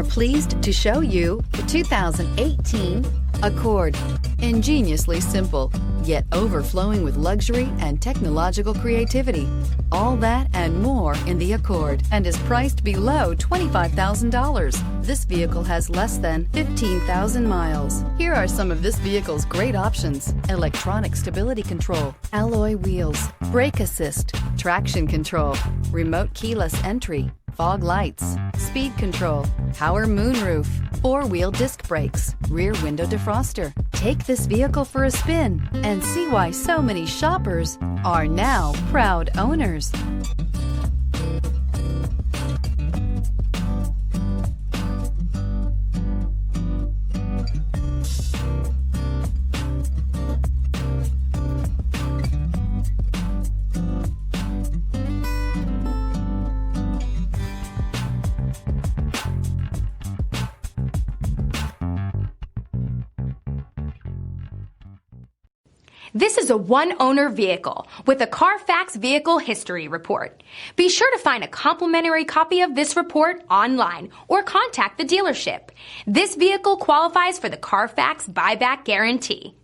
We're pleased to show you the 2018 Accord. Ingeniously simple, yet overflowing with luxury and technological creativity. All that and more in the Accord, and is priced below $25,000. This vehicle has less than 15,000 miles. Here are some of this vehicle's great options: electronic stability control, alloy wheels, brake assist, traction control, remote keyless entry, fog lights, speed control, power moonroof, four-wheel disc brakes, rear window defroster. Take this vehicle for a spin and see why so many shoppers are now proud owners. This is a one-owner vehicle with a Carfax Vehicle History Report. Be sure to find a complimentary copy of this report online or contact the dealership. This vehicle qualifies for the Carfax Buyback Guarantee.